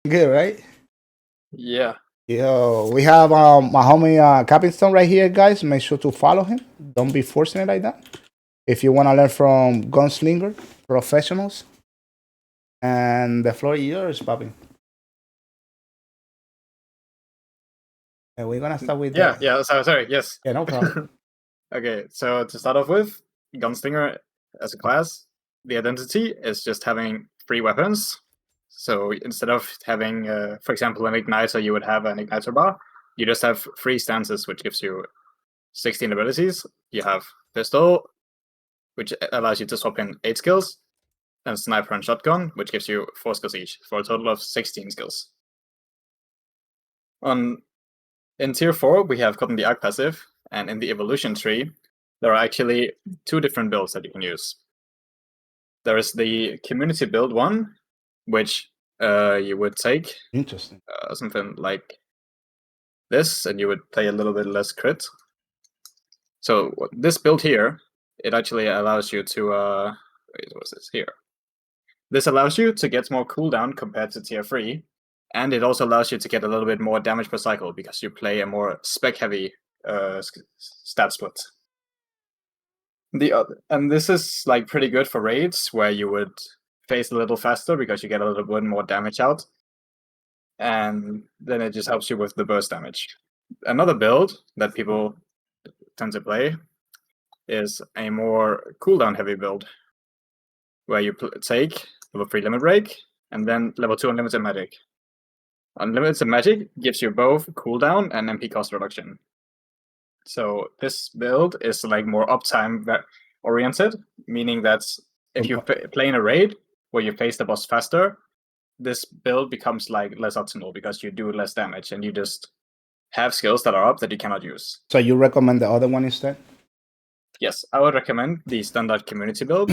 Good, right? Yeah. Yo, we have my homie Kappington right here, guys. Make sure to follow him. Don't be forcing it like that. If you want to learn from gunslinger professionals, and the floor is yours, Papi. And we're gonna start with Yeah. Sorry. Yes. yeah, no problem. Okay. So to start off with, Gunslinger as a class, the identity is just having 3 weapons. So instead of having, for example, an igniter, you would have an igniter bar. You just have 3 stances, which gives you 16 abilities. You have pistol, which allows you to swap in 8 skills, and sniper and shotgun, which gives you 4 skills each, for a total of 16 skills. In tier 4, we have gotten the Arc passive, and in the evolution tree, there are actually 2 different builds that you can use. There is the community build one, which you would take Interesting. something like this, and you would play a little bit less crit. So this build here, it actually allows you to what's this here? This allows you to get more cooldown compared to tier 3, and it also allows you to get a little bit more damage per cycle because you play a more spec-heavy stat split. And this is like pretty good for raids where you would phase a little faster because you get a little bit more damage out, and then it just helps you with the burst damage. Another build that people tend to play is a more cooldown heavy build where you take level 3 limit break and then level 2 unlimited magic. Unlimited magic gives you both cooldown and MP cost reduction. So this build is like more uptime oriented, meaning that if you play in a raid where you place the boss faster, this build becomes like less optimal because you do less damage and you just have skills that are up that you cannot use. So you recommend the other one instead? Yes, I would recommend the standard community build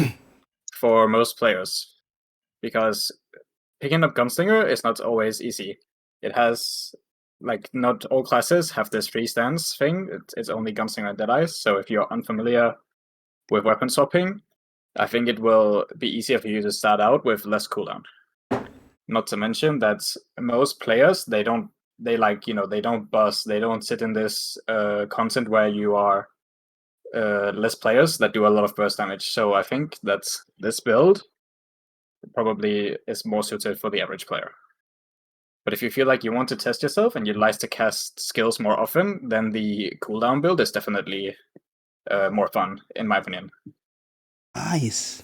for most players because picking up Gunslinger is not always easy. It has, like, not all classes have this free stance thing. It's only Gunslinger and Deadeyes. So if you're unfamiliar with weapon swapping, I think it will be easier for you to start out with less cooldown. Not to mention that most players, they don't bust. They don't sit in this content where you are less players that do a lot of burst damage. So I think that this build probably is more suited for the average player. But if you feel like you want to test yourself and you'd like to cast skills more often, then the cooldown build is definitely more fun, in my opinion. Nice.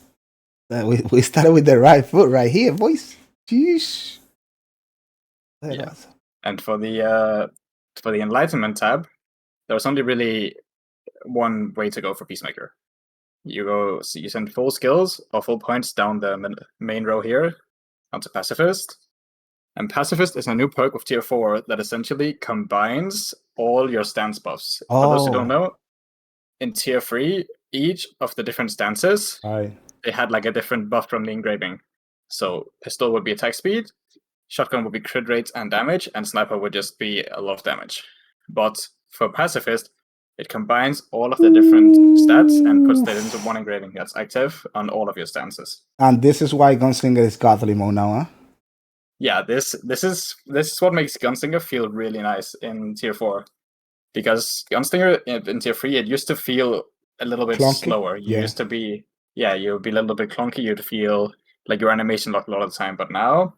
We started with the right foot right here, boys. Jeez. Yeah. And for the Enlightenment tab, there's only really one way to go for Peacemaker. You send full skills or full points down the main row here onto Pacifist. And Pacifist is a new perk with tier 4 that essentially combines all your stance buffs. For those who don't know, in tier 3, each of the different stances, they had like a different buff from the engraving. So pistol would be attack speed, shotgun would be crit rate and damage, and sniper would just be a lot of damage. But for Pacifist, it combines all of the different stats and puts that into one engraving that's active on all of your stances. And this is why Gunslinger is godly mode now, huh? Yeah, this is what makes Gunslinger feel really nice in tier 4. Because Gunslinger in tier 3, it used to feel a little bit slower. You used to be, you'd be a little bit clunky. You'd feel like your animation locked a lot of the time. But now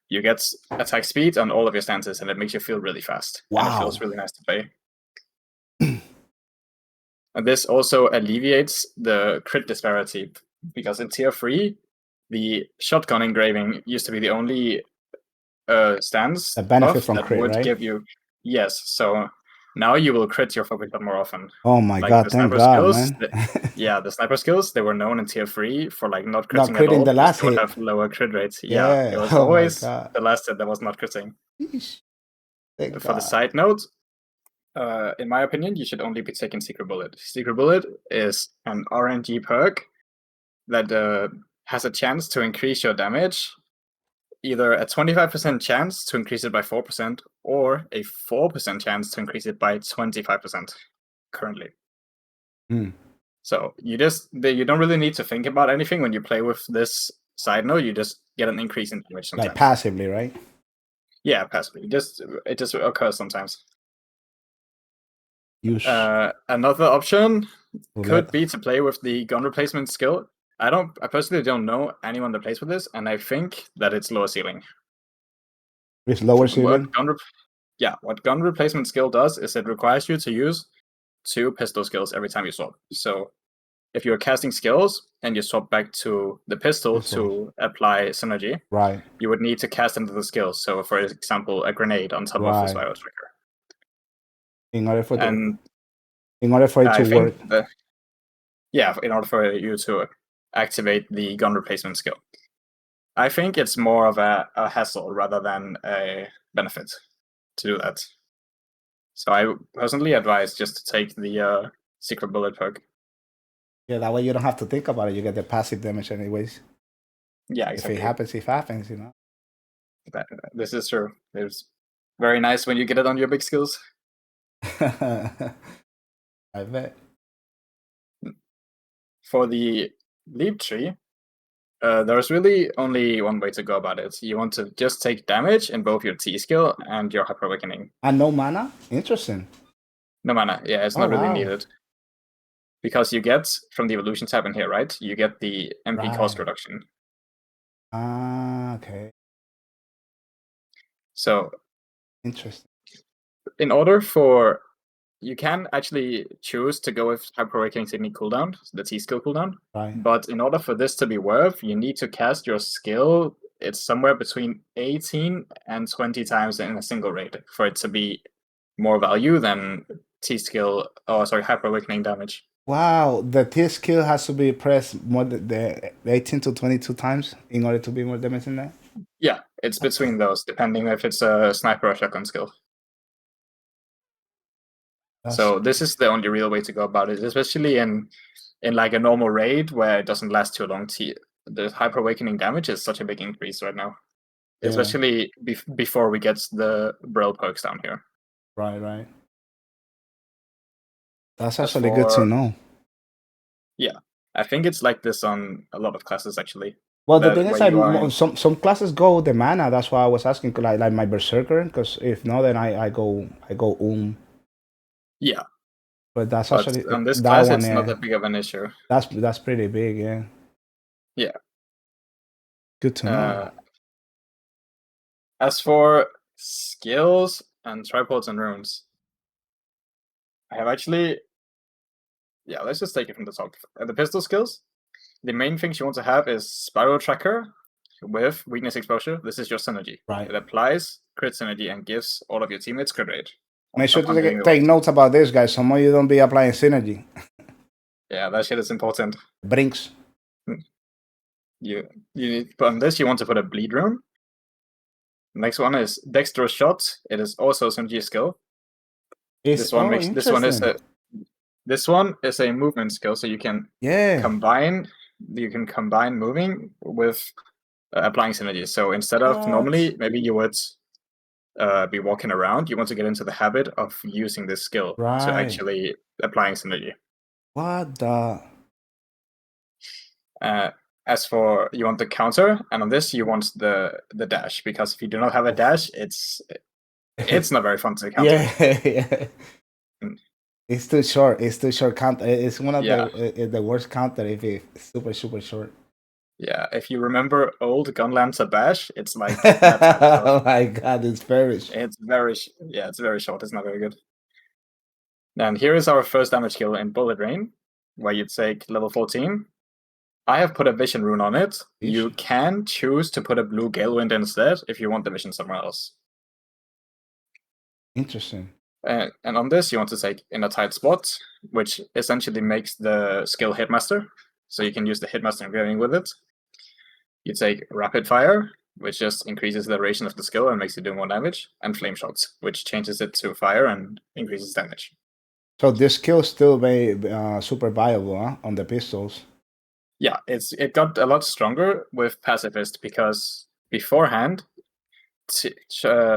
you get attack speed on all of your stances, and it makes you feel really fast. Wow. And it feels really nice to play. And this also alleviates the crit disparity, because in tier 3, the shotgun engraving used to be the only stance benefit from that crit, would right? give you, yes. So now you will crit your focus more often. Oh my god! Thank God, man. The sniper skills, they were known in tier 3 for like not critting at all. The last they would hit. have lower crit rates. Yeah, it was always the last hit that was not critting. For the side note, in my opinion, you should only be taking Secret Bullet. Secret Bullet is an RNG perk that has a chance to increase your damage, either a 25% chance to increase it by 4% or a 4% chance to increase it by 25% currently. So you don't really need to think about anything when you play with this side node. You just get an increase in damage sometimes. Like passively, right? Yeah, passively. It just occurs sometimes. Use Another option could roulette. be to play with the gun replacement skill. I personally don't know anyone that plays with this, and I think that it's lower ceiling. With lower ceiling. What gun replacement skill does is it requires you to use 2 pistol skills every time you swap. So if you're casting skills and you swap back to the pistol to apply synergy, Right. you would need to cast into the skills. So, for example, a grenade on top of the spiral trigger. In order for And in order for it to work. In order for you to activate the gun replacement skill. I think it's more of a hassle rather than a benefit to do that. So I personally advise just to take the secret bullet perk. Yeah, that way you don't have to think about it. You get the passive damage anyways. Yeah, exactly. If it happens, it happens, you know. This is true. It's very nice when you get it on your big skills. I bet. For the leap tree, there's really only one way to go about it. You want to just take damage in both your T skill and your Hyper Awakening. And no mana? Interesting. No mana. Yeah, it's not really needed. Because you get, from the evolution tab in here, right? You get the MP cost reduction. Ah, okay. So, interesting. In order for... You can actually choose to go with Hyper Awakening Technique cooldown, the T skill cooldown. Right. But in order for this to be worth, you need to cast your skill. It's somewhere between 18 and 20 times in a single raid for it to be more value than Hyper Awakening damage. Wow, the T skill has to be pressed more the 18 to 22 times in order to be more damage than that? Yeah, it's between those, depending if it's a sniper or shotgun skill. So this is the only real way to go about it, especially in like a normal raid where it doesn't last too long. The Hyper Awakening damage is such a big increase right now, especially before we get the Braille perks down here. Right. That's actually good to know. Yeah, I think it's like this on a lot of classes actually. Well, the thing is, like, some classes go the mana. That's why I was asking, like my Berserker, because if not, then I go Yeah, but that's actually on this class, it's not that big of an issue. That's pretty big, yeah. Yeah. Good to know. As for skills and tripods and runes, I have actually... Yeah, let's just take it from the top. The pistol skills, the main things you want to have is Spiral Tracker with Weakness Exposure. This is your synergy. Right. It applies crit synergy and gives all of your teammates crit rate. Make sure to take notes about this, guys. Some of you don't be applying synergy. Yeah, that shit is important. Brinks. You need, on this, you want to put a bleed rune. Next one is Dexterous Shot. It is also a synergy skill. This one is a movement skill, so you can combine moving with applying synergy. So instead of normally, maybe you would be walking around, you want to get into the habit of using this skill to actually applying synergy. What the? As for you want the counter, and on this you want the dash, because if you do not have a dash, it's not very fun to counter. Yeah. It's too short. It's too short counter. It's one of the worst counter if it's super short. Yeah, if you remember old Gunlancer Bash, it's like oh my god, it's very short. It's very short. It's not very good. And here is our first damage skill in Bullet Rain, where you take level 14. I have put a Vision rune on it. You can choose to put a blue Galewind instead if you want the Vision somewhere else. Interesting. And on this, you want to take In a Tight Spot, which essentially makes the skill Hitmaster. So you can use the Hitmaster engraving with it. You take Rapid Fire, which just increases the duration of the skill and makes you do more damage. And Flame Shots, which changes it to fire and increases damage. So this skill still very super viable on the pistols. Yeah, it got a lot stronger with Pacifist, because beforehand,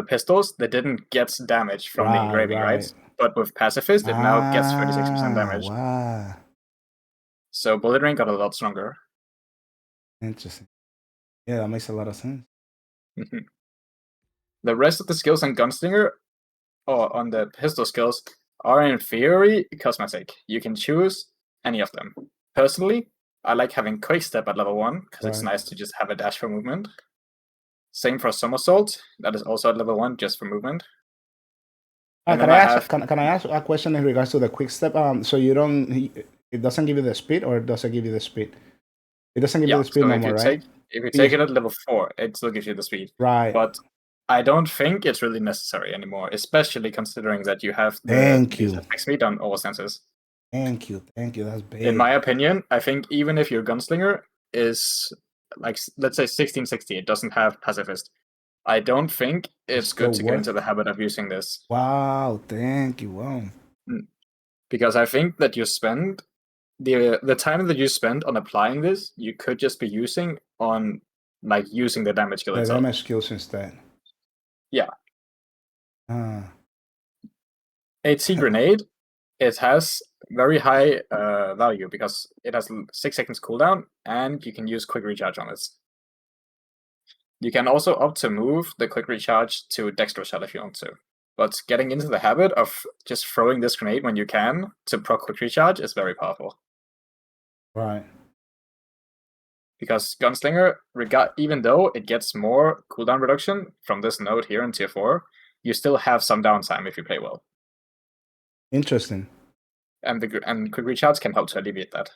pistols, they didn't get damage from the engraving, right? But with Pacifist, it now gets 36% damage. Wow. So Bullet Rain got a lot stronger. Interesting. Yeah, that makes a lot of sense. The rest of the skills on Gunslinger, or on the pistol skills, are in theory cosmetic. You can choose any of them. Personally, I like having Quick Step at level 1, because it's nice to just have a dash for movement. Same for Somersault, that is also at level 1, just for movement. And can I ask a question in regards to the Quick Step? So you don't, it doesn't give you the speed, or it doesn't give you the speed? It doesn't give you the speed no more, right? If you take it at level 4, it still gives you the speed. Right. But I don't think it's really necessary anymore, especially considering that you have the attack speed on all stances. Thank you. That's big. In my opinion, I think even if your Gunslinger is like, let's say 1660, it doesn't have Pacifist. I don't think it's good to get into the habit of using this. Wow, thank you. Wow. Because I think that you spend the time that you spend on applying this, you could just be using on like using the damage skill itself. The damage skills instead. Yeah. HC Grenade, it has very high value because it has 6 seconds cooldown and you can use quick recharge on it. You can also opt to move the quick recharge to Dextro Shell if you want to. But getting into the habit of just throwing this grenade when you can to proc quick recharge is very powerful. Right. Because Gunslinger, even though it gets more cooldown reduction from this node here in tier 4, you still have some downtime if you play well. Interesting. And quick recharge can help to alleviate that.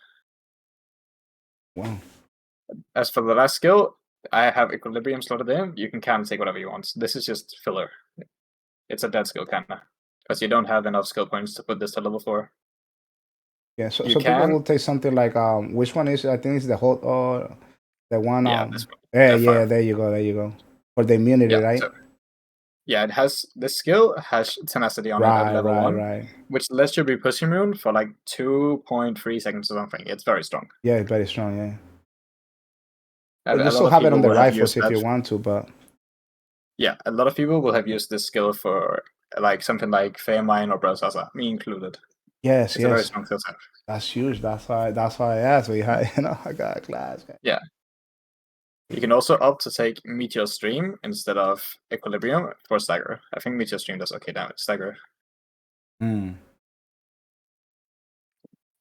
Wow. As for the last skill, I have Equilibrium slotted in. You can kind of take whatever you want. This is just filler. It's a dead skill, kind of. Because you don't have enough skill points to put this to level 4. Yeah, so people will take something like, which one is, I think it's the whole, the one, yeah, there you go. For the immunity, right? So, yeah, it has, this skill has tenacity on it at level 1, which lets you be push immune for like 2.3 seconds or something. It's very strong. Yeah, it's very strong, yeah. You still have it on the rifles if you want to, but... Yeah, a lot of people will have used this skill for like something like Fairmine or Browsasa, me included. Yes, it's a very strong skill set. That's huge. That's why I asked. We had, I got a class. Yeah. You can also opt to take Meteor Stream instead of Equilibrium for Stagger. I think Meteor Stream does okay damage. Stagger.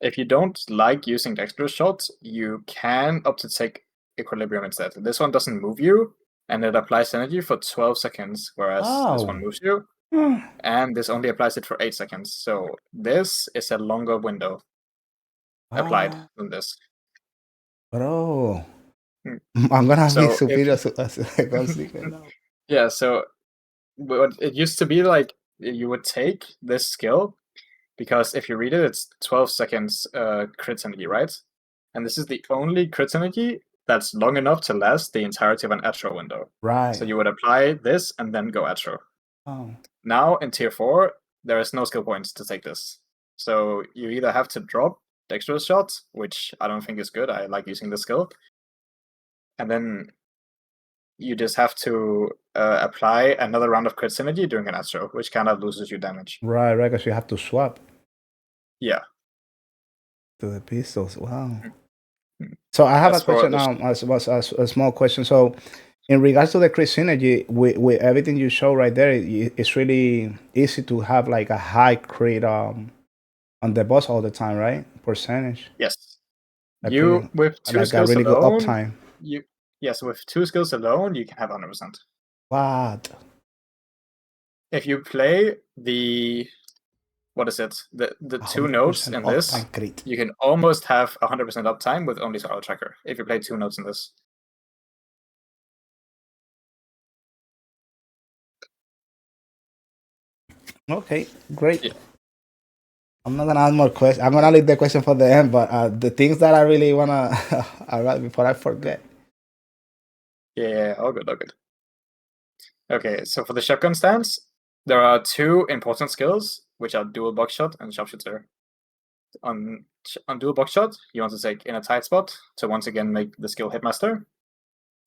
If you don't like using Dexterous shots, you can opt to take Equilibrium instead. This one doesn't move you, and it applies energy for 12 seconds, whereas this one moves you. And this only applies it for 8 seconds. So this is a longer window applied than this. Bro, I'm gonna be superior as a Gunslinger now. Yeah, so it used to be like you would take this skill, because if you read it, it's 12 seconds crit energy, right? And this is the only crit energy that's long enough to last the entirety of an Atro window. Right. So you would apply this and then go Atro. Now in tier 4, there is no skill points to take this. So you either have to drop Dexterous shots, which I don't think is good. I like using this skill. And then you just have to apply another round of crit synergy during an Astro, which kind of loses you damage. Right, because you have to swap. Yeah. To the pistols. Wow. So I have a question now, a small question. So in regards to the crit synergy, with everything you show right there, it's really easy to have like a high crit on the boss all the time, right? Percentage. Yes. You with 2 skills really alone, good uptime. Yes, with 2 skills alone, you can have 100%. What? If you play the, what is it? The 2 nodes in this, you can almost have 100% uptime with only Sorrow Tracker. If you play 2 nodes in this. Okay, great. Yeah. I'm not gonna ask more questions. I'm gonna leave the question for the end, but the things that I really wanna write before I forget. Yeah, all good. Okay, so for the shotgun stance, there are 2 important skills, which are dual buckshot and sharpshooter. On dual buckshot, you want to take in a tight spot to once again make the skill Hitmaster.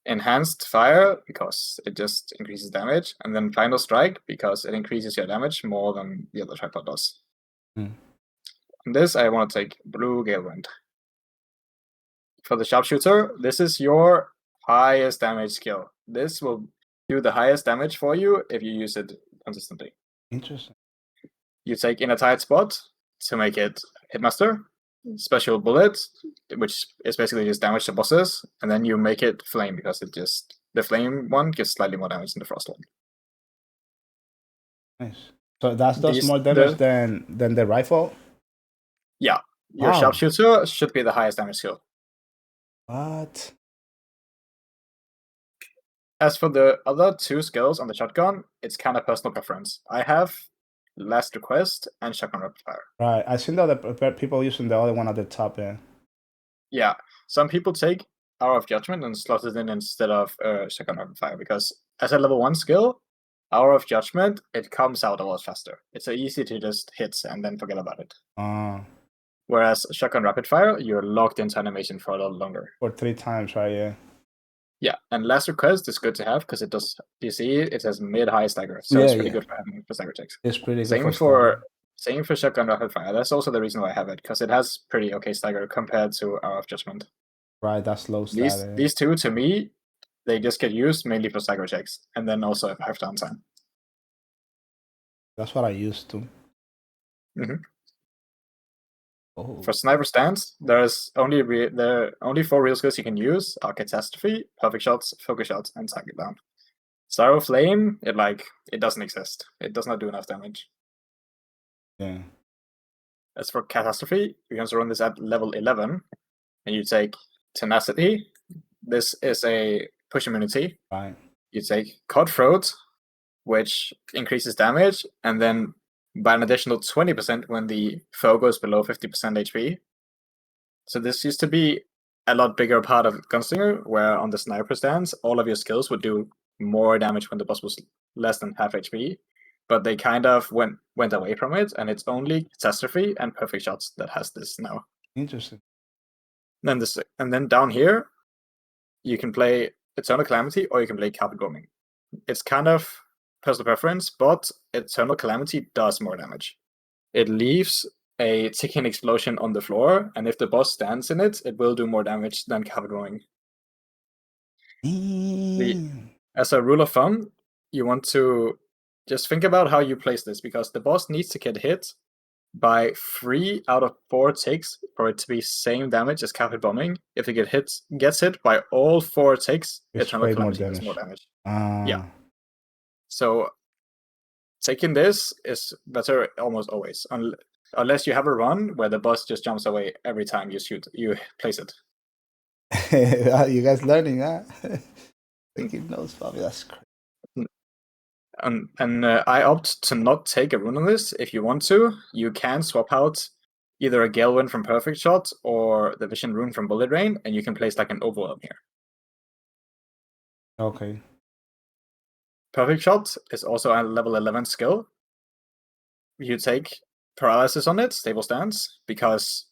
Enhanced fire, because it just increases damage, and then final strike, because it increases your damage more than the other tripod does. On this, I want to take blue Galewind. For the sharpshooter, this is your highest damage skill. This will do the highest damage for you if you use it consistently. Interesting. You take in a tight spot to make it Hitmaster, special bullet, which is basically just damage to bosses, and then you make it flame because the flame one gives slightly more damage than the frost one. Nice. So that does more damage than the rifle? Yeah. Your Wow. sharpshooter should be the highest damage skill. What? As for the other two skills on the shotgun, it's kind of personal preference. I have Last Request and Shotgun Rapid Fire. Right. I've seen the other people using the other one at the top end. Yeah. Some people take Hour of Judgment and slot it in instead of Shotgun Rapid Fire because as a level 1 skill, Hour of Judgment, it comes out a lot faster. It's so easy to just hit and then forget about it. Whereas Shotgun Rapid Fire, you're locked into animation for a lot longer. For 3 times, right? Yeah. Yeah, and Last Request is good to have because it does. You see, it has mid-high stagger, so it's pretty good for having for stagger checks. It's pretty good Same for Shotgun Rapid Fire. That's also the reason why I have it because it has pretty okay stagger compared to Hour of Judgment. Right, that's low stagger. These two, to me, they just get used mainly for stagger checks, and then also if I have downtime. That's what I used to. Oh. For sniper stance, there's only 4 real skills you can use: are Catastrophe, Perfect Shots, Focus Shots, and Target Down. Starro Flame, it doesn't exist. It does not do enough damage. Yeah. As for Catastrophe, you can run this at level 11, and you take Tenacity. This is a push immunity. Right. You take Cutthroat, which increases damage, and then by an additional 20% when the foe goes below 50% HP. So this used to be a lot bigger part of Gunslinger, where on the sniper stance, all of your skills would do more damage when the boss was less than half HP. But they kind of went away from it, and it's only Catastrophe and Perfect Shots that has this now. Interesting. And then down here, you can play Eternal Calamity or you can play Carpet Bombing. It's kind of personal preference, but Eternal Calamity does more damage. It leaves a ticking explosion on the floor, and if the boss stands in it, it will do more damage than Carpet Bombing. As a rule of thumb, you want to just think about how you place this, because the boss needs to get hit by 3 out of 4 ticks for it to be same damage as Carpet Bombing. If it gets hit by all 4 ticks, Eternal Calamity does more damage. Yeah. So taking this is better almost always, unless you have a run where the boss just jumps away every time you place it. You guys learning that? Taking notes, Bobby. That's crazy. And I opt to not take a rune on this. If you want to, you can swap out either a Galewind from Perfect Shot or the Vision rune from Bullet Rain, and you can place like an Overwhelm here. Okay. Perfect Shot is also a level 11 skill. You take Paralysis on it, Stable Stance, because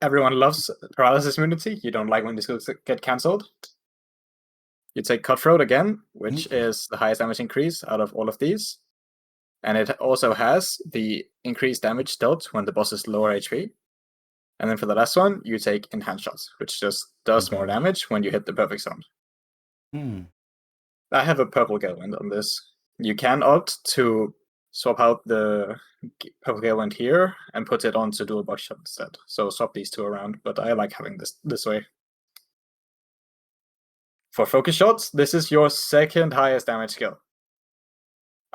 everyone loves Paralysis immunity. You don't like when these skills get cancelled. You take Cutthroat again, which is the highest damage increase out of all of these. And it also has the increased damage dealt when the boss is lower HP. And then for the last one, you take Enhanced Shots, which just does more damage when you hit the perfect zone. I have a purple Galewind on this. You can opt to swap out the purple Galewind here and put it on to dual buckshot instead. So swap these two around, but I like having this way. For Focus Shots, this is your second highest damage skill.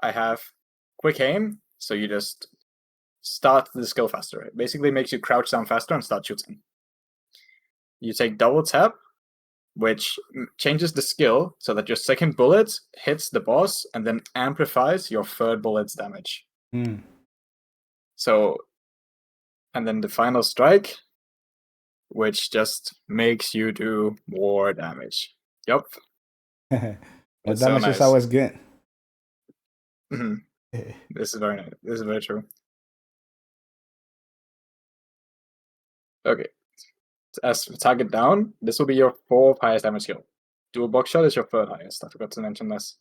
I have Quick Aim, so you just start the skill faster. It basically makes you crouch down faster and start shooting. You take Double Tap, which changes the skill so that your second bullet hits the boss and then amplifies your third bullet's damage. So, and then the Final Strike, which just makes you do more damage. Yup. What damage is always good. This is very nice. This is very true. Okay. As target down, this will be your 4th highest damage skill. Dual Buckshot is your 3rd highest. I forgot to mention this.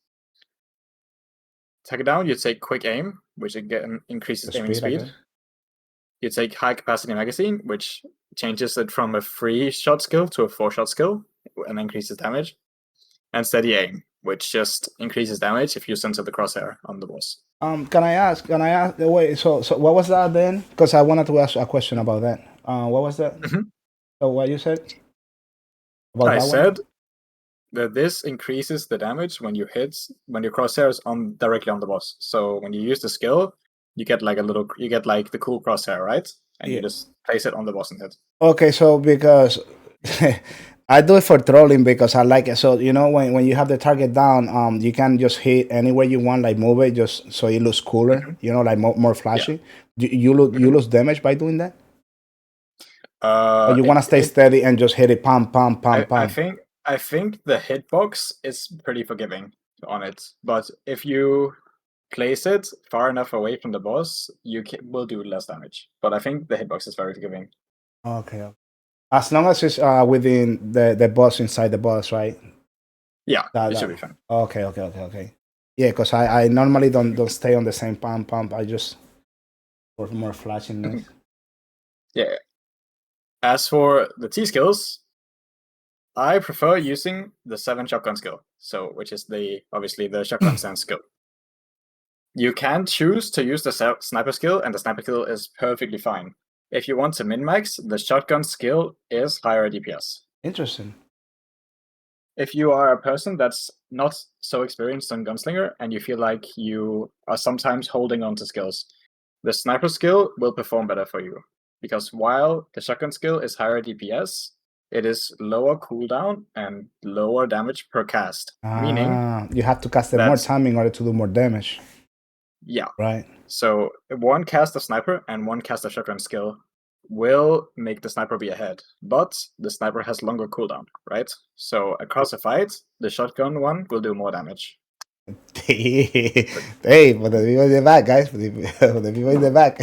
Target down, you take Quick Aim, which again increases aiming speed. You take High Capacity Magazine, which changes it from a 3-shot skill to a 4-shot skill and increases damage. And Steady Aim, which just increases damage if you center the crosshair on the boss. Can I ask? Wait. So what was that then? Because I wanted to ask a question about that. What was that? So what you said about I that said one? that this increases the damage when your crosshair is directly on the boss. So when you use the skill, you get like the cool crosshair, right? And you just place it on the boss and hit. Okay, so because I do it for trolling because I like it. So when you have the target down, you can just hit anywhere you want, like move it, just so it looks cooler. Like more flashy. You lose damage by doing that. Or you want to stay steady and just hit it, pam. I think the hitbox is pretty forgiving on it, but if you place it far enough away from the boss, you will do less damage. But I think the hitbox is very forgiving. Okay. As long as it's within the boss, inside the boss, right? Yeah, it should be fine. Okay. Yeah, because I normally don't stay on the same pump. I just for more flashiness. Yeah. As for the T skills, I prefer using the 7 shotgun skill, which is obviously the shotgun stance skill. You can choose to use the sniper skill, and the sniper skill is perfectly fine. If you want to min-max, the shotgun skill is higher DPS. Interesting. If you are a person that's not so experienced on Gunslinger and you feel like you are sometimes holding on to skills, the sniper skill will perform better for you. Because while the shotgun skill is higher DPS, it is lower cooldown and lower damage per cast. Meaning you have to cast it more time in order to do more damage. Yeah. Right. So one cast of sniper and one cast of shotgun skill will make the sniper be ahead, but the sniper has longer cooldown, right? So across a fight, the shotgun one will do more damage. Hey, for the people in the back, guys, for the people in the back.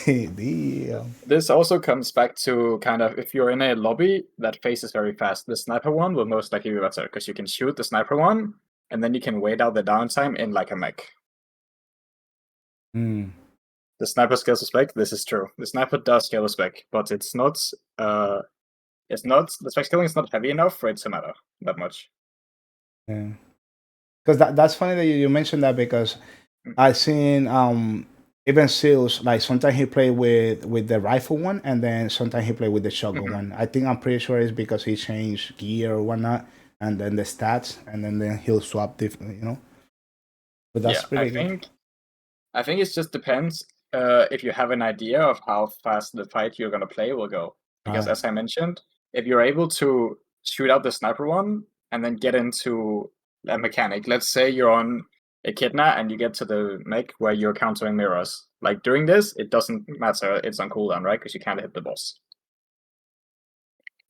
Damn. This also comes back to kind of if you're in a lobby that faces very fast, the sniper one will most likely be better because you can shoot the sniper one and then you can wait out the downtime in like a mech. The sniper scales with spec. This is true. The sniper does scale with spec, but it's not. The spec scaling is not heavy enough for it to matter that much. Yeah, because that's funny that you mentioned that because I've seen even Seals like sometimes he play with the rifle one and then sometimes he play with the shotgun one. I'm pretty sure it's because he changed gear or whatnot and then the stats and then he'll swap different, But that's pretty good. I think it just depends if you have an idea of how fast the fight you're gonna play will go. Because as I mentioned, if you're able to shoot out the sniper one and then get into a mechanic, let's say you're on Echidna and you get to the mech where you're countering mirrors. Like during this, it doesn't matter, it's on cooldown, right? Because you can't hit the boss.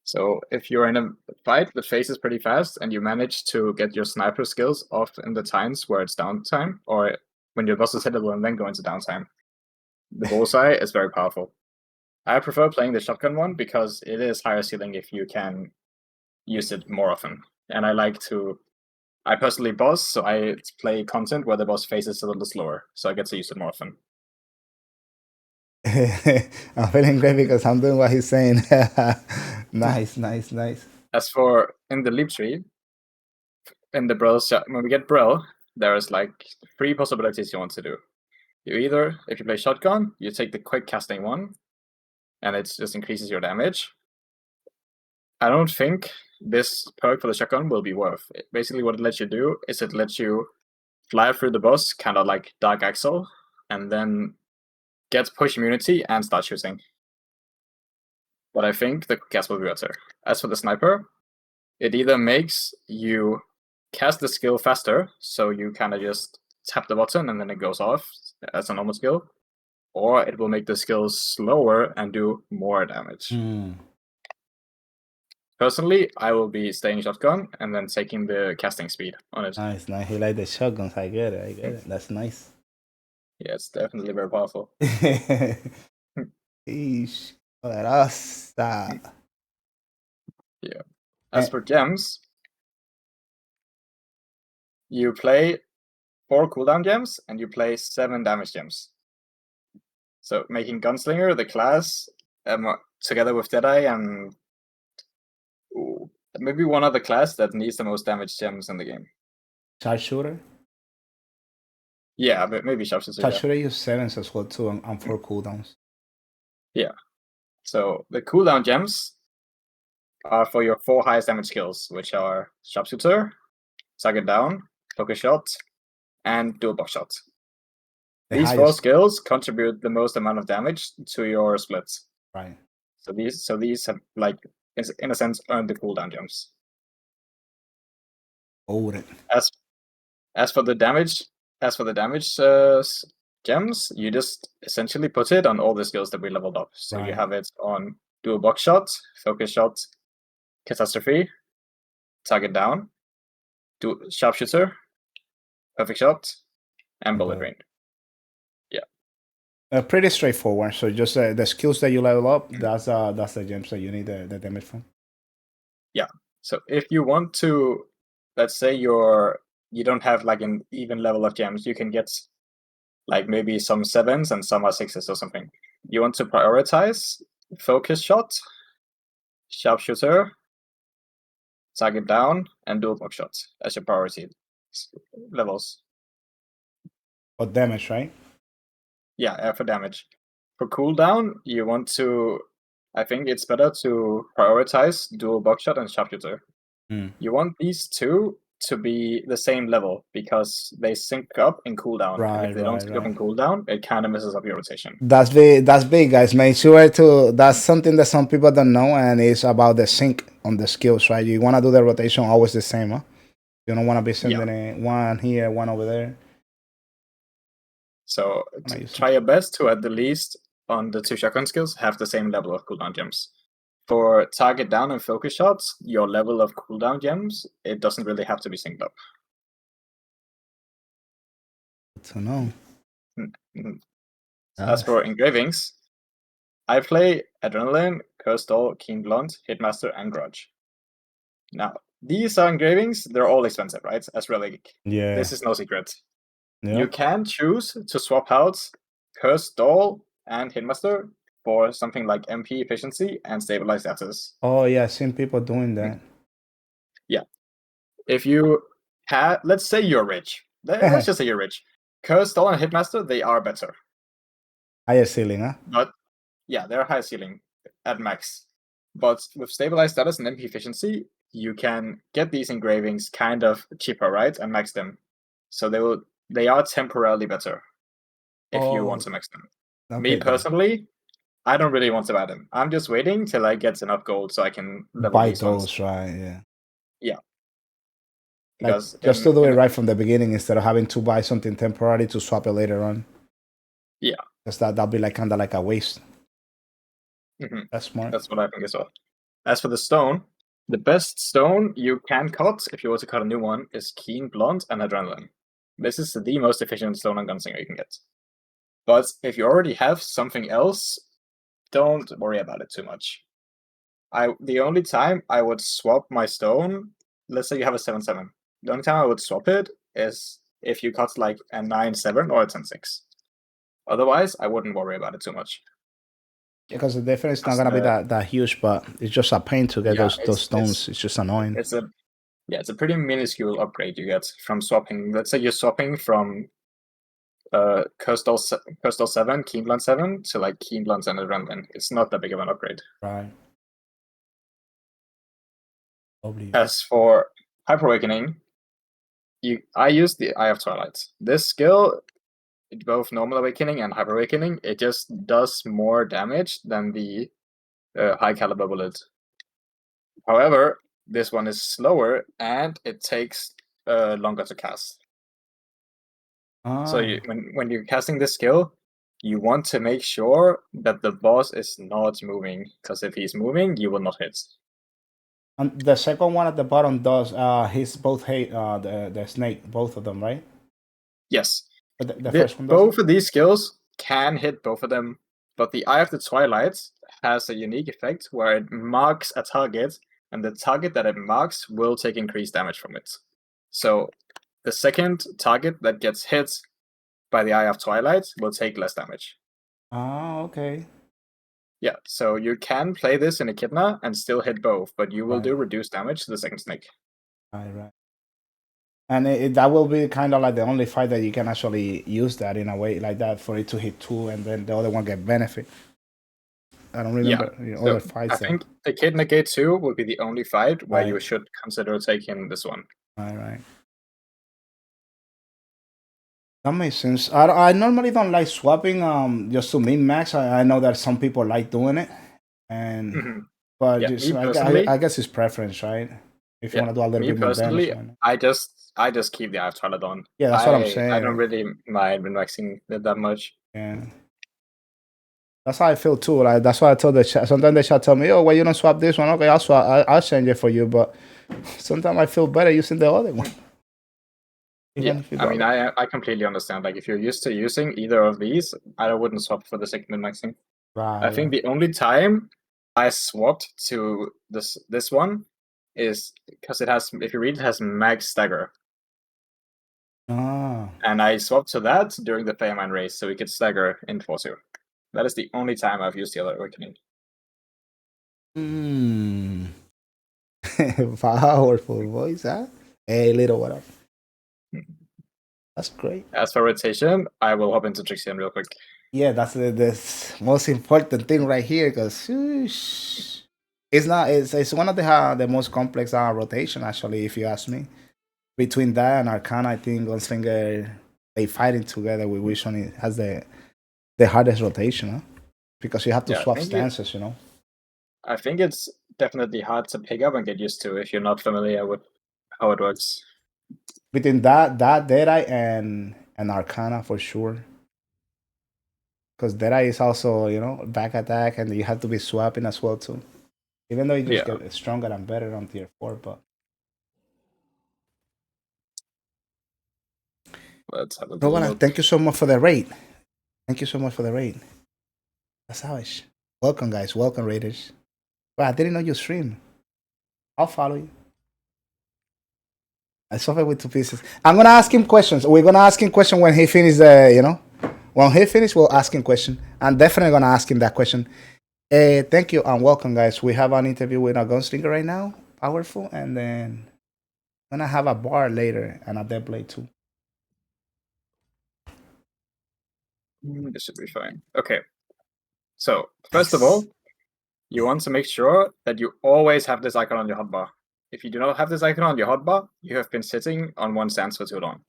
So if you're in a fight that faces pretty fast and you manage to get your sniper skills off in the times where it's downtime, or when your boss is hittable and then go into downtime, the bullseye is very powerful. I prefer playing the shotgun one because it is higher ceiling if you can use it more often. And I personally boss, so I play content where the boss faces a little slower, so I get to use it more often. I'm feeling great because I'm doing what he's saying. Nice. As for in the leap tree, in the Brill, when we get Brill, there's like 3 possibilities you want to do. You either, if you play shotgun, you take the quick casting one, and it just increases your damage. I don't think this perk for the shotgun will be worth it. Basically, what it lets you do is it lets you fly through the boss, kind of like Dark Axel, and then get push immunity and start shooting. But I think the cast will be better. As for the sniper, it either makes you cast the skill faster, so you kind of just tap the button and then it goes off as a normal skill, or it will make the skill slower and do more damage. Personally, I will be staying shotgun and then taking the casting speed on it. Nice. You like the shotguns. I get it. That's nice. Yeah, it's definitely very powerful. Eesh. Poderosa. Yeah. As for gems, you play 4 cooldown gems and you play 7 damage gems. So making Gunslinger the class together with Deadeye and maybe one other class that needs the most damage gems in the game. Sharpshooter. Yeah, but maybe Sharpshooter. Sharpshooter use 7s as well too, and 4 cooldowns. Yeah. So the cooldown gems are for your 4 highest damage skills, which are Sharpshooter, Target Down, Focus Shot, and Dual Buckshot. These 4 skills contribute the most amount of damage to your splits. Right. So these have, like, in a sense, earned the cooldown gems. Hold it. As for the damage gems, you just essentially put it on all the skills that we leveled up. So you have it on Dual Buckshot, Focus Shot, Catastrophe, Target Down, Sharpshooter, Perfect Shot, and Bullet Rain. Yeah. Pretty straightforward. So just the skills that you level up, that's the gems that you need the damage from. Yeah. So if you want to, let's say you don't have like an even level of gems, you can get like maybe some 7s and some are 6s or something. You want to prioritize Focus Shot, Sharpshooter, Target Down, and Dual Buckshot as your priority levels. For damage, right? Yeah, for damage. For cooldown, you want to, I think it's better to prioritize Dual Buckshot and Sharpshooter. You want these two to be the same level because they sync up in cooldown. And if they don't sync up in cooldown, it kind of messes up your rotation. That's big, guys. Make sure to. That's something that some people don't know, and it's about the sync on the skills, right? You want to do the rotation always the same, huh? You don't want to be sending one here, one over there. So try your best to, at the least, on the 2 shotgun skills, have the same level of cooldown gems. For Target Down and Focus Shots, your level of cooldown gems, it doesn't really have to be synced up. Good to know. As for engravings, I play Adrenaline, Cursed Doll, Keen Blunt, Hitmaster, and Grudge. Now, these are engravings, they're all expensive, right? As Relic. Yeah. This is no secret. Yep. You can choose to swap out Cursed Doll and Hitmaster for something like MP efficiency and stabilized status. Oh yeah, I've seen people doing that. Yeah. If you have, let's say you're rich. Let's just say you're rich. Cursed Doll and Hitmaster, they are better. Higher ceiling, huh? But yeah, they're high ceiling at max. But with stabilized status and MP efficiency, you can get these engravings kind of cheaper, right? And max them. So they are temporarily better if you want to max them. Okay, me personally, I don't really want to buy them. I'm just waiting till I get enough gold so I can buy those, right? Yeah. Yeah. Because like, just to do it right from the beginning instead of having to buy something temporary to swap it later on. Yeah. Because that'll be like kind of like a waste. That's smart. That's what I think as well. As for the stone, the best stone you can cut, if you were to cut a new one, is Keen Blunt and Adrenaline. This is the most efficient stone on Gunslinger you can get. But if you already have something else, don't worry about it too much. The only time I would swap my stone, let's say you have a 7-7. The only time I would swap it is if you cut like a 9-7 or a 10-6. Otherwise, I wouldn't worry about it too much. Because the difference is not gonna be that huge, but it's just a pain to get those stones. It's just annoying. It's a pretty minuscule upgrade you get from swapping. Let's say you're swapping from Cursed Doll 7, Keen Blunt 7 to like Keen Blunt and Adrenaline. It's not that big of an upgrade. Right. As for Hyper Awakening, I use the Eye of Twilight. This skill, both Normal Awakening and Hyper Awakening, it just does more damage than the high caliber bullet. However, this one is slower and it takes longer to cast. So when you're casting this skill, you want to make sure that the boss is not moving, because if he's moving, you will not hit. And the second one at the bottom does hits both the snake, both of them, right? Yes. But the first one both of these skills can hit both of them, but the Eye of the Twilight has a unique effect where it marks a target, and the target that it marks will take increased damage from it. So the second target that gets hit by the Eye of Twilight will take less damage. Oh, okay. Yeah, so you can play this in Echidna and still hit both, but you will Right. do reduced damage to the second snake. Right. And that will be kind of like the only fight that you can actually use that in a way like that for it to hit 2 and then the other one get benefit. I don't remember other fights. I think Echidna Gate 2 would be the only fight where Right. you should consider taking this one. Right. That makes sense. I normally don't like swapping just to min max. I know that some people like doing it, and but Yeah, just, me personally, I guess it's preference, right? If you want to do a little bit more damage. I just keep the Eye Twilight on. Yeah, that's what I'm saying. I don't really mind min-maxing it that much. Yeah. That's how I feel too. Like that's why I told the chat. Sometimes the chat tell me, "Oh, why you don't swap this one?" Okay, I'll swap. I'll change it for you. But sometimes I feel better using the other one. Yeah, I mean, I completely understand. Like, if you're used to using either of these, I wouldn't swap for the second min-maxing. Right. I think the only time I swapped to this one is because it has, if you read, it has max stagger. And I swapped to that during the Feyman race, so we could stagger in 4-2. That is the only time I've used the other awakening. Powerful voice, huh? Hey, little whatever. That's great. As for rotation, I will hop into Trixian real quick. Yeah, that's the most important thing right here, because it's not. It's one of the most complex rotation, actually, if you ask me. Between that and Arcana, I think Gunslinger, they fighting together with which one has the hardest rotation, huh? Because you have to swap stances, you know. I think it's definitely hard to pick up and get used to if you're not familiar with how it works. Between that Deadeye and Arcana for sure. Because Deadeye is also, you know, back attack, and you have to be swapping as well too. Even though you just get stronger and better on tier 4, but let's have a look. Thank you so much for the raid. Thank you so much for the raid. That's how it. Welcome, guys. Welcome, raiders. Well, I didn't know you stream. I'll follow you. I saw it with 2 pieces. I'm gonna ask him questions. We're gonna ask him question when he finishes when he finishes, we'll ask him question. I'm definitely gonna ask him that question. Thank you and welcome, guys. We have an interview with a gunslinger right now, powerful, and then I'm gonna have a bar later and a dead blade too. This should be fine. Okay. So first of all, you want to make sure that you always have this icon on your hotbar. If you do not have this icon on your hotbar, you have been sitting on one stance for too long.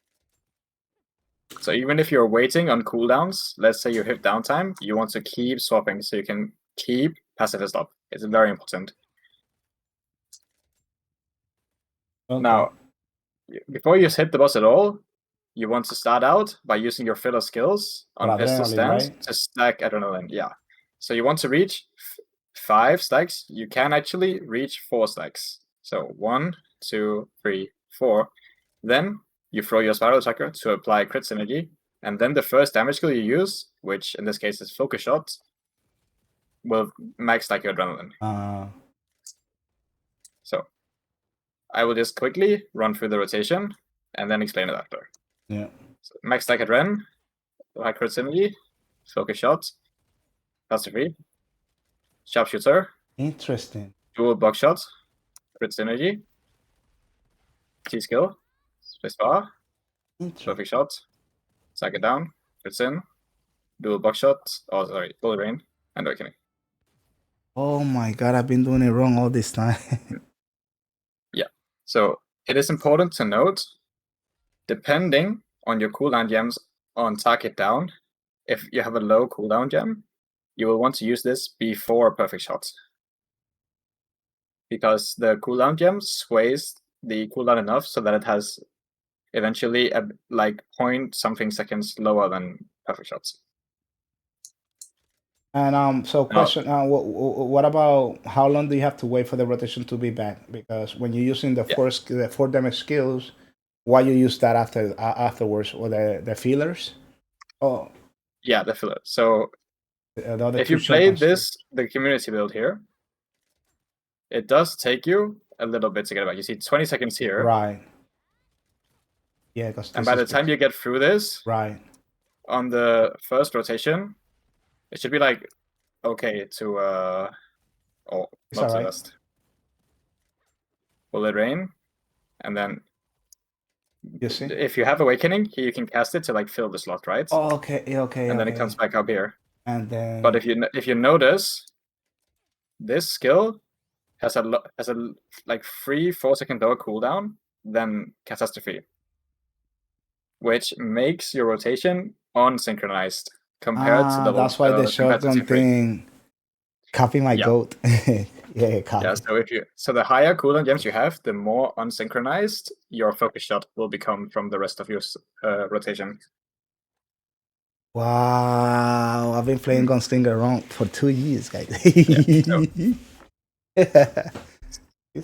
So even if you're waiting on cooldowns, let's say you hit downtime, you want to keep swapping so you can keep pacifist up. It's very important. Okay. Now, before you hit the boss at all, you want to start out by using your filler skills on pistol stands to stack adrenaline. Yeah. So you want to reach 5 stacks. You can actually reach 4 stacks. So 1, 2, 3, 4. Then you throw your spiral attacker to apply crit synergy, and then the first damage skill you use, which in this case is focus shot, will max stack your adrenaline. So I will just quickly run through the rotation and then explain it after. Yeah. So max stack adren, high crit synergy, focus shot, faster free, sharpshooter. Interesting. Dual buckshot, crit synergy, T skill, space bar, perfect shot, sack it down, crits in, dual buckshot, bullet rain, and awakening. Oh my god, I've been doing it wrong all this time. Yeah. So it is important to note, depending on your cooldown gems on target down, if you have a low cooldown gem, you will want to use this before perfect shots. Because the cooldown gem sways the cooldown enough so that it has eventually like point something seconds lower than perfect shots. And so question, what about how long do you have to wait for the rotation to be back? Because when you're using the 4 damage skills, why you use that afterwards, or the feelers? Oh, yeah, the filler. So if you play the community build here, it does take you a little bit to get back. You see 20 seconds here. Right. Yeah, and by the time you get through this, right, on the first rotation, it should be like okay to oh, It's not to alright. list. Bullet Rain, and then You see? if you have Awakening, you can cast it to like fill the slot, right? Oh, okay, okay. And then it okay. comes back up here. And then. But if you notice, this skill has a like free 4-second lower cooldown than Catastrophe, which makes your rotation unsynchronized compared to That's why the compared to shotgun Team Free. thing copy my Yeah. goat. Yeah, copy. Yeah, so the higher cooldown gems you have, the more unsynchronized your focus shot will become from the rest of your rotation. Wow, I've been playing Gunslinger wrong for 2 years, guys. It's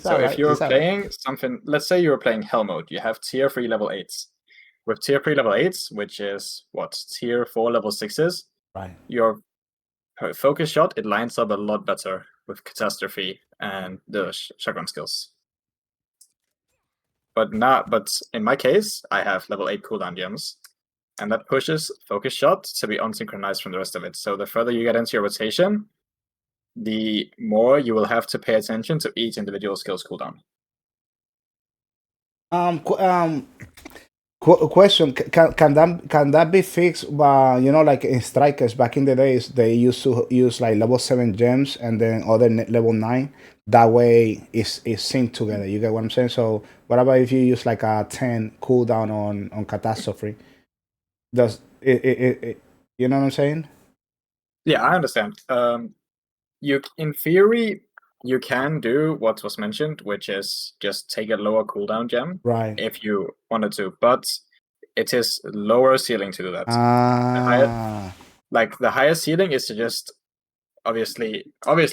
So alright. if you're It's alright. playing something, let's say you're playing Hell mode, you have tier 3 level 8s. With tier 3 level 8s, which is what, tier 4 level 6s, Right. your focus shot, it lines up a lot better with Catastrophe and the shotgun skills. But in my case, I have level 8 cooldown gems, and that pushes focus shot to be unsynchronized from the rest of it. So the further you get into your rotation, the more you will have to pay attention to each individual skill's cooldown. Question: can that be fixed by, you know, like in Strikers back in the days they used to use like level 7 gems and then other level 9. That way it's synced together. You get what I'm saying? So what about if you use like a 10 cooldown on Catastrophe? Does it you know what I'm saying? Yeah, I understand. In theory, you can do what was mentioned, which is just take a lower cooldown gem, Right. if you wanted to, but it is lower ceiling to do that. The highest ceiling is to just obviously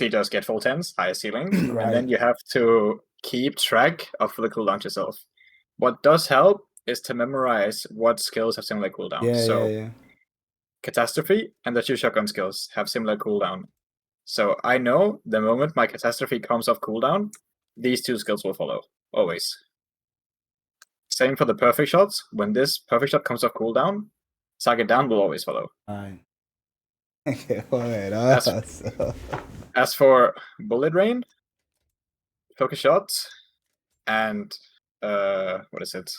just get full 10s, highest ceiling, Right. and then you have to keep track of the cooldown yourself. What does help is to memorize what skills have similar cooldown. Yeah. Catastrophe and the 2 shotgun skills have similar cooldown. So I know the moment my Catastrophe comes off cooldown, these 2 skills will follow, always. Same for the perfect shots. When this perfect shot comes off cooldown, Target Down will always follow. Right. As for Bullet Rain, focus shot, and what is it?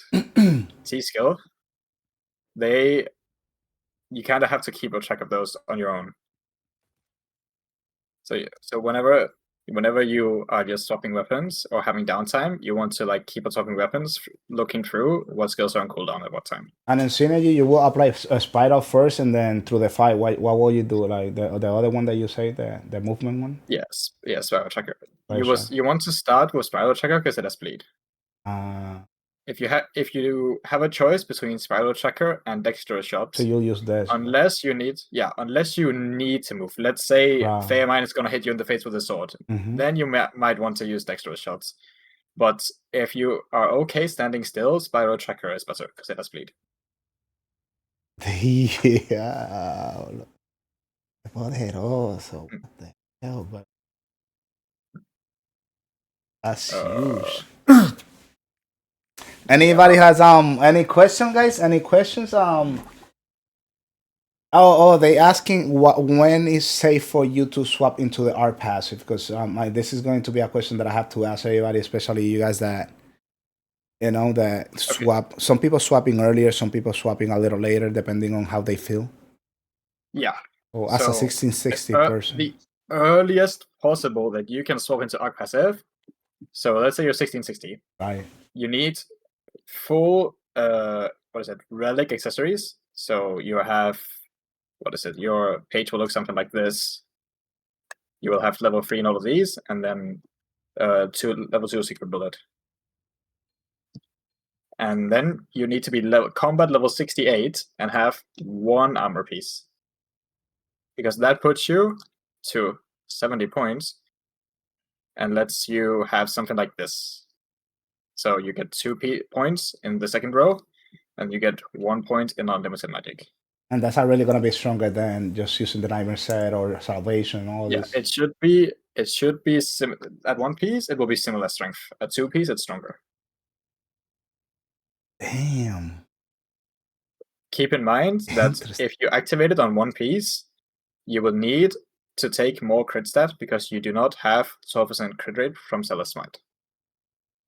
T skill. You kind of have to keep a track of those on your own. So whenever you are just swapping weapons or having downtime, you want to like keep on swapping weapons, looking through what skills are on cooldown at what time. And in synergy, you will apply a spiral first, and then through the fight, what will you do? Like the other one that you say, the movement one. Yes, Spiral Tracker. Spiral You want to start with Spiral Tracker because it has bleed. If you have a choice between Spiral Tracker and Dexterous Shots, so you'll use this unless you need to move. Let's say Fairmine is gonna hit you in the face with a sword, then you might want to use Dexterous Shots. But if you are okay standing still, Spiral Tracker is better because it has bleed. Yeah. Poderoso. What the hell, but that's huge. Anybody has any question, guys? Any questions? They asking when is safe for you to swap into the art passive, because this is going to be a question that I have to ask everybody, especially you guys that that swap. Okay. Some people swapping earlier, some people swapping a little later, depending on how they feel. Yeah. Oh, as a 1660 person. The earliest possible that you can swap into arc passive. So let's say you're 1660. Right. You need full relic accessories. So you have your page will look something like this. You will have level 3 in all of these, and then level 2 secret bullet. And then you need to be combat level 68 and have 1 armor piece, because that puts you to 70 points and lets you have something like this. So you get 2 points in the second row, and you get 1 point in unlimited magic. And that's not really gonna be stronger than just using the nightmare set or salvation and all this. It should be at 1 piece. It will be similar strength. At 2 piece, it's stronger. Damn. Keep in mind that if you activate it on 1 piece, you will need to take more crit stat because you do not have 12% crit rate from Zealous Smite.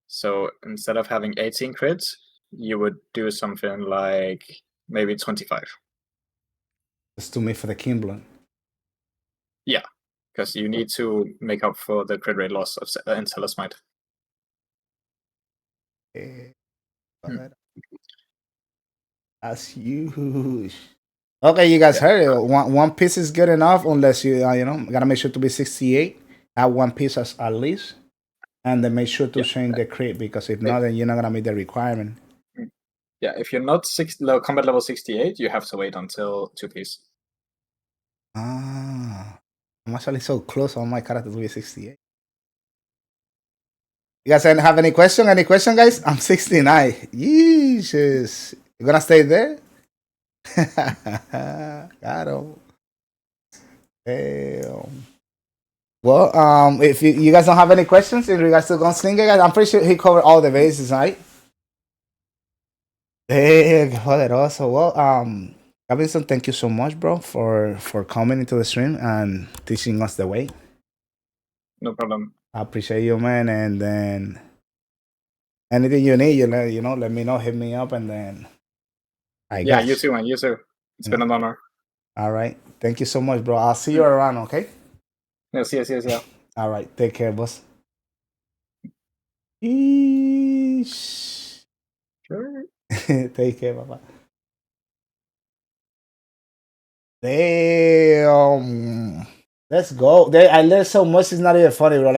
So instead of having 18 crits, you would do something like maybe 25. Just to make for the Kimblin. Yeah, because you need to make up for the crit rate loss of in Zealous Smite. That's huge. Okay, you guys heard it. One piece is good enough unless you gotta make sure to be 68. Have one piece at least, and then make sure to change the crit because if not, then you're not gonna meet the requirement. Yeah, if you're not combat level 68, you have to wait until 2-piece. Ah, I'm actually so close on my character to be 68. You guys have any question? Any question, guys? I'm 69. Jesus. You gonna stay there? Got him. Damn. Well, if you guys don't have any questions in regards to Gunslinger, guys, I'm pretty sure he covered all the bases, right? Hey, poderoso. Well, Kappington, thank you so much, bro, for coming into the stream and teaching us the way. No problem. I appreciate you, man. And then anything you need, let me know, hit me up, and then I guess. You too, man. You too. It's been an honor. All right. Thank you so much, bro. I'll see you around, okay? Yes. All right. Take care, boss. Eesh. Sure. Take care. Bye-bye. Damn. Let's go. I learned so much. It's not even funny, bro.